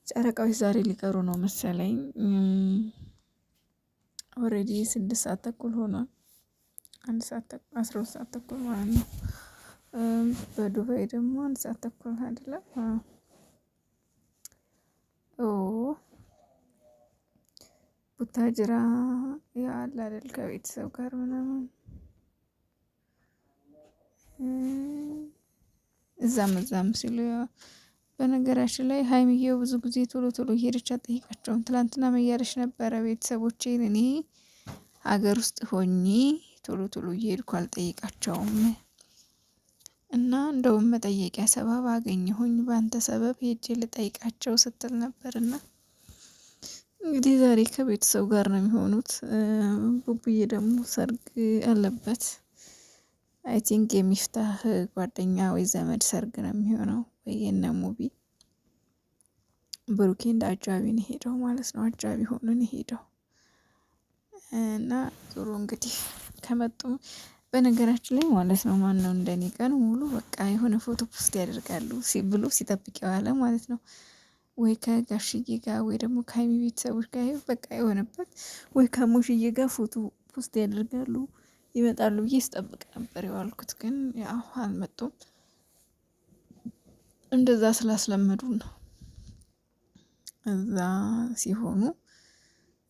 ጨረቃዎች ዛሬ ሊቀሩ ነው መሰለኝ። ኦልሬዲ 6 ሰዓት ተኩል ሆኗል። 1 ሰዓት ተኩል 12 ሰዓት ተኩል ማለት ነው። በዱባይ ደግሞ 1 ሰዓት ተኩል አይደለም። ኦ ቡታጅራ ያለ አይደል ከቤተሰብ ጋር ምናምን እዛም ሲሉ በነገራችን ላይ ሀይሚዬው ብዙ ጊዜ ቶሎ ቶሎ እየሄደች አትጠይቃቸውም። ትላንትና መያለች ነበረ ቤተሰቦቼን እኔ ሀገር ውስጥ ሆኜ ቶሎ ቶሎ እየሄድኩ አልጠይቃቸውም እና እንደውም መጠየቂያ ሰበብ አገኘሁኝ በአንተ ሰበብ ሄጄ ልጠይቃቸው ስትል ነበርና እንግዲህ ዛሬ ከቤተሰብ ጋር ነው የሚሆኑት። ቡቡዬ ደግሞ ሰርግ አለበት። አይ ቲንክ የሚፍታህ ጓደኛ ወይ ዘመድ ሰርግ ነው የሚሆነው ወይ የነ ሙቢ ብሩኬ እንደ አጃቢ ነው ሄደው ማለት ነው። አጃቢ ሆኖ ነው ሄደው እና ዞሮ እንግዲህ ከመጡ በነገራችን ላይ ማለት ነው ማነው እንደኔ ቀን ሙሉ በቃ የሆነ ፎቶ ፖስት ያደርጋሉ ብሎ ሲጠብቅ የዋለ ማለት ነው። ወይ ከጋሽዬ ጋር ወይ ደግሞ ከሀይሚ ቤተሰቦች ጋር በቃ የሆነበት ወይ ከሙሽዬ ጋር ፎቶ ፖስት ያደርጋሉ ይመጣሉ ብዬ ስጠብቅ ነበር የዋልኩት። ግን ያው አልመጡም። እንደዛ ስላስለመዱን ነው። እዛ ሲሆኑ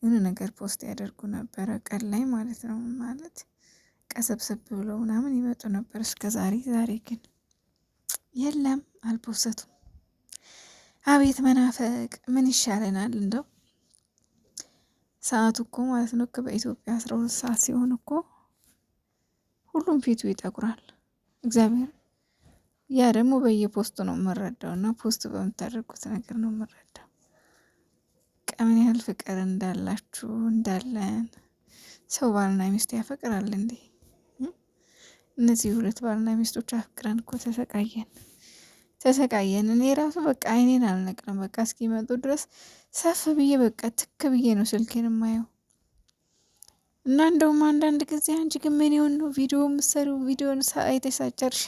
የሆነ ነገር ፖስት ያደርጉ ነበረ ቀን ላይ ማለት ነው። ማለት ቀሰብሰብ ብለው ምናምን ይመጡ ነበር እስከ ዛሬ። ዛሬ ግን የለም አልፖሰቱም። አቤት መናፈቅ ምን ይሻለናል እንደው ሰዓቱ እኮ ማለት ነው በኢትዮጵያ 12 ሰዓት ሲሆን እኮ ሁሉም ፊቱ ይጠቁራል። እግዚአብሔር ያ ደግሞ በየፖስቱ ነው የምረዳው እና ፖስት በምታደርጉት ነገር ነው የምረዳው። ምን ያህል ፍቅር እንዳላችሁ እንዳለን ሰው ባልና ሚስት ያፈቅራል እንዴ? እነዚህ ሁለት ባልና ሚስቶች አፍቅረን እኮ ተሰቃየን። እኔ ራሱ በቃ አይኔን አልነቅልም። በቃ እስኪመጡ ድረስ ሰፍ ብዬ በቃ ትክ ብዬ ነው ስልኬን የማየው። እና እንደውም አንዳንድ ጊዜ አንቺ ግን ምን ይሆን ነው ቪዲዮ የምትሰሪው ቪዲዮን አይተሽ ሳትጨርሺ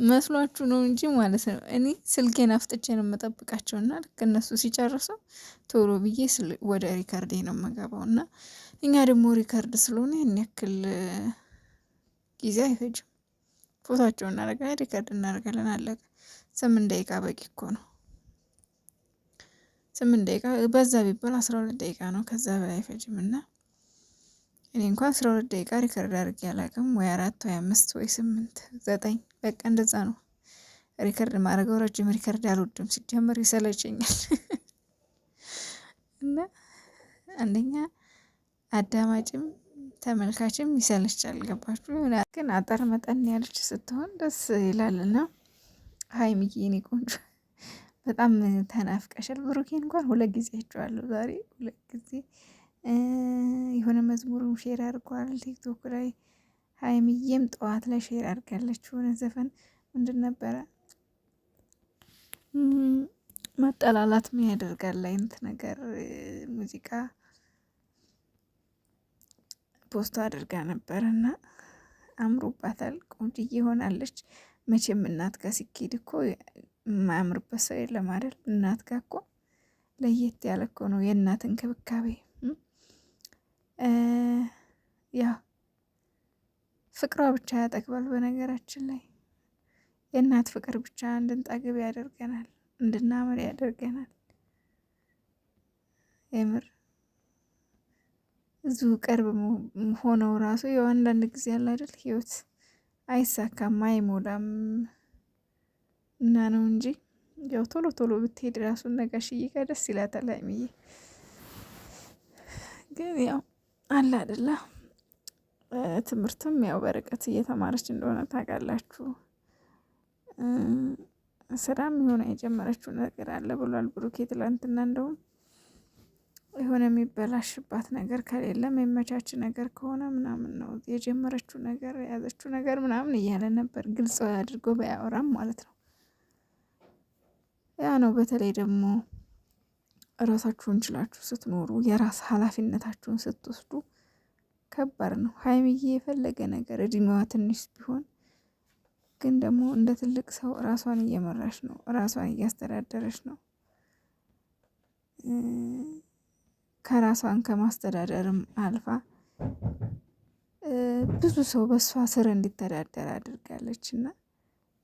መስሏችሁ ነው እንጂ ማለት ነው። እኔ ስልኬን አፍጥቼ ነው የምጠብቃቸው እና ልክ እነሱ ሲጨርሱ ቶሎ ብዬ ወደ ሪከርዴ ነው የምገባው። እና እኛ ደግሞ ሪከርድ ስለሆነ ያን ያክል ጊዜ አይፈጅም። ፎቶአቸውን እናደርጋለን ሪከርድ እናደርጋለን አለቀ። 8 ደቂቃ በቂ እኮ ነው። 8 ደቂቃ በዛ ቢባል 12 ደቂቃ ነው። ከዛ በላይ አይፈጅም። እና እኔ እንኳን 12 ደቂቃ ሪከርድ አድርጌ አላውቅም። ወይ 4 ወይ 5 ወይ 8 9 በቃ እንደዛ ነው ሪከርድ ማድረገው። ረጅም ሪከርድ አልወድም ሲጀመር ይሰለቸኛል። እና አንደኛ አዳማጭም ተመልካችም ይሰለቻል። ገባችሁ? ግን አጠር መጠን ያለች ስትሆን ደስ ይላልና ሀይሚዬ የኔ ቆንጆ በጣም ተናፍቀሻል። ብሩኬን እንኳን 2 ጊዜ አይቼዋለሁ ዛሬ 2 ጊዜ የሆነ መዝሙሩን ሼር አድርጓል ቲክቶክ ላይ። ሀይሚዬም ጠዋት ላይ ሼር አድርጋለች የሆነ ዘፈን ምንድን ነበረ መጠላላት ምን ያደርጋል አይነት ነገር ሙዚቃ ፖስት አድርጋ ነበር እና አምሮባታል። ቆንጅዬ ሆናለች። መቼም እናት ጋር ሲኬድ እኮ የማያምርበት ሰው የለም አይደል? እናት ጋር እኮ ለየት ያለ እኮ ነው የእናት እንክብካቤ። ያ ፍቅሯ ብቻ ያጠግባል። በነገራችን ላይ የእናት ፍቅር ብቻ እንድንጠግብ ያደርገናል፣ እንድናምር ያደርገናል። የምር እዚሁ ቅርብ ሆነው ራሱ ያው አንዳንድ ጊዜ ያለ አይደል ህይወት አይሳካም አይሞላም እና ነው እንጂ ያው ቶሎ ቶሎ ብትሄድ ራሱን ነጋሽዬ ጋር ደስ ይላታል ሀይሚዬ። ግን ያው አለ አይደለ ትምህርትም ያው በርቀት እየተማረች እንደሆነ ታውቃላችሁ። ስራም የሆነ የጀመረችው ነገር አለ ብሏል ብሩኬ ትላንትና። እንደውም የሆነ የሚበላሽባት ነገር ከሌለ የሚመቻች ነገር ከሆነ ምናምን ነው የጀመረችው ነገር የያዘችው ነገር ምናምን እያለ ነበር። ግልጽ አድርጎ ባያወራም ማለት ነው። ያ ነው በተለይ ደግሞ ራሳችሁን ችላችሁ ስትኖሩ የራስ ኃላፊነታችሁን ስትወስዱ ከባድ ነው። ሀይሚዬ የፈለገ ነገር እድሜዋ ትንሽ ቢሆን ግን ደግሞ እንደ ትልቅ ሰው ራሷን እየመራች ነው፣ ራሷን እያስተዳደረች ነው። ከራሷን ከማስተዳደርም አልፋ ብዙ ሰው በእሷ ስር እንዲተዳደር አድርጋለች። እና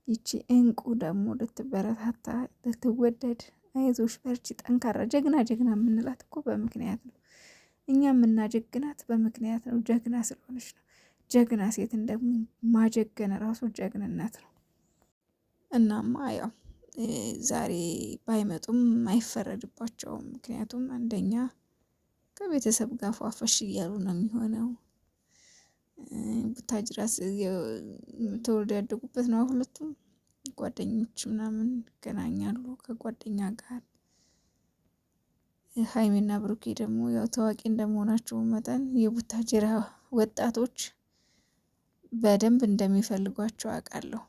ይቺ እንቁ ደግሞ ልትበረታታ ልትወደድ አይዞሽ በርቺ ጠንካራ ጀግና ጀግና የምንላት እኮ በምክንያት ነው። እኛ የምናጀግናት በምክንያት ነው። ጀግና ስለሆነች ነው። ጀግና ሴትን ደግሞ ማጀገን ራሱ ጀግንነት ነው። እናማ ያው ዛሬ ባይመጡም አይፈረድባቸውም። ምክንያቱም አንደኛ ከቤተሰብ ጋር ፏፈሽ እያሉ ነው የሚሆነው። ቡታጅራስ ተወልደው ያደጉበት ነው። ሁለቱም ጓደኞች ምናምን ይገናኛሉ ከጓደኛ ጋር። ሀይሚና ብሩኬ ደግሞ ያው ታዋቂ እንደመሆናቸው መጠን የቡታጅራ ወጣቶች በደንብ እንደሚፈልጓቸው አውቃለሁ።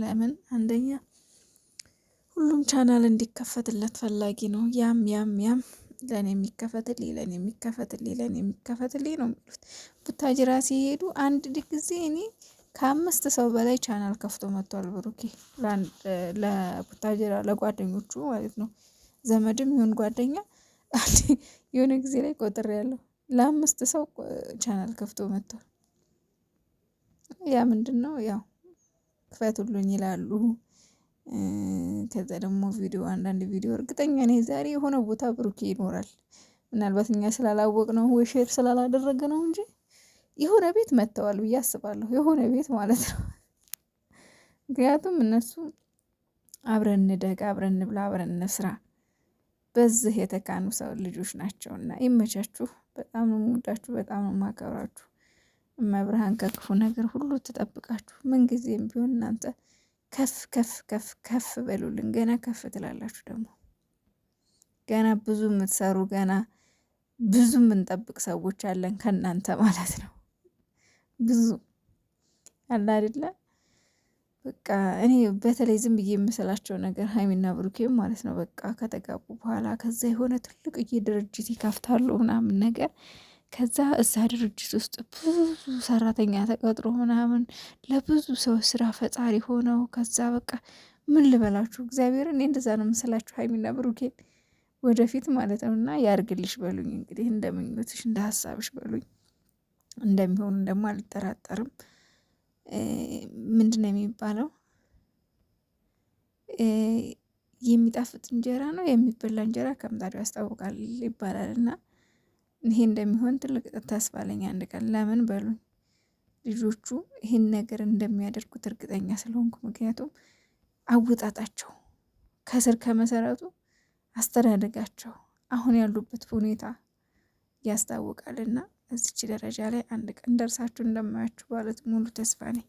ለምን አንደኛ ሁሉም ቻናል እንዲከፈትለት ፈላጊ ነው። ያም ለኔ የሚከፈትልኝ ለኔ የሚከፈትልኝ ለኔ የሚከፈትልኝ ነው የሚሉት። ቡታጅራ ሲሄዱ አንድ ጊዜ እኔ ከ5 ሰው በላይ ቻናል ከፍቶ መጥቷል ብሩኬ ለቡታጅራ ለጓደኞቹ ማለት ነው። ዘመድም ይሁን ጓደኛ የሆነ ጊዜ ላይ ቆጥሬያለሁ ለ5 ሰው ቻናል ከፍቶ መጥቷል። ያ ምንድነው ያው ክፈቱልኝ ይላሉ። ከዛ ደግሞ አንዳንድ ቪዲዮ እርግጠኛ ነኝ ዛሬ የሆነ ቦታ ብሩኬ ይኖራል። ምናልባት እኛ ስላላወቅነው ወይ ሼር ስላላደረገ ነው እንጂ የሆነ ቤት መጥተዋል ብዬ አስባለሁ። የሆነ ቤት ማለት ነው። ምክንያቱም እነሱ አብረን እንደግ አብረን እንብላ አብረን እንስራ በዚህ የተካኑ ሰው ልጆች ናቸውና ይመቻችሁ። በጣም ነው የምወዳችሁ፣ በጣም ነው የማከብራችሁ። እመብርሃን ከክፉ ነገር ሁሉ ትጠብቃችሁ። ምንጊዜም ቢሆን እናንተ ከፍ ከፍ ከፍ ከፍ በሉልን። ገና ከፍ ትላላችሁ። ደግሞ ገና ብዙ የምትሰሩ ገና ብዙ የምንጠብቅ ሰዎች አለን ከእናንተ ማለት ነው። ብዙ አለ አይደለ? በቃ እኔ በተለይ ዝም ብዬ የምስላቸው ነገር ሀይሚና ብሩኬም ማለት ነው በቃ ከተጋቡ በኋላ ከዛ የሆነ ትልቅዬ ድርጅት ይከፍታሉ ምናምን ነገር ከዛ እዛ ድርጅት ውስጥ ብዙ ሰራተኛ ተቀጥሮ ምናምን ለብዙ ሰው ስራ ፈጣሪ ሆነው ከዛ በቃ ምን ልበላችሁ እግዚአብሔርን እኔ እንደዛ ነው የምስላችሁ ሀይሚና ብሩኬን ወደፊት ማለት ነው። እና ያርግልሽ በሉኝ እንግዲህ እንደ ምኞትሽ እንደ ሀሳብሽ በሉኝ። እንደሚሆኑ ደግሞ አልጠራጠርም። ምንድነው የሚባለው? የሚጣፍጥ እንጀራ ነው የሚበላ እንጀራ ከምጣዱ ያስታውቃል ይባላል። እና ይሄ እንደሚሆን ትልቅ ተስፋ አለኝ አንድ ቀን። ለምን በሉኝ ልጆቹ ይሄን ነገር እንደሚያደርጉት እርግጠኛ ስለሆንኩ። ምክንያቱም አወጣጣቸው ከስር ከመሰረቱ አስተዳደጋቸው አሁን ያሉበት ሁኔታ ያስታውቃልና እዚች ደረጃ ላይ አንድ ቀን ደርሳችሁ እንደማያችሁ ባለት ሙሉ ተስፋ ነኝ።